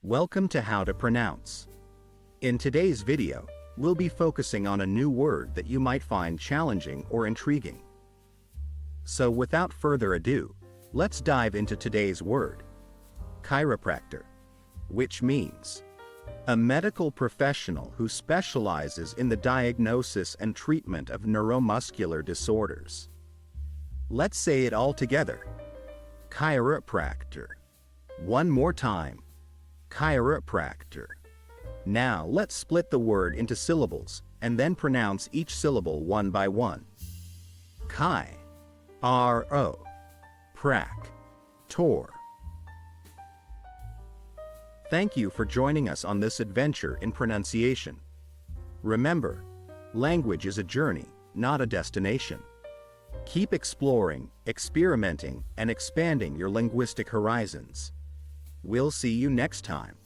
Welcome to How to Pronounce. In today's video, we'll be focusing on a new word that you might find challenging or intriguing. So without further ado, let's dive into today's word. Chiropractor, which means a medical professional who specializes in the diagnosis and treatment of neuromuscular disorders. Let's say it all together. Chiropractor. One more time. Chiropractor. Now let's split the word into syllables and then pronounce each syllable one by one. Chi. R-O. Prac. Tor. Thank you for joining us on this adventure in pronunciation. Remember, language is a journey, not a destination. Keep exploring, experimenting, and expanding your linguistic horizons. We'll see you next time.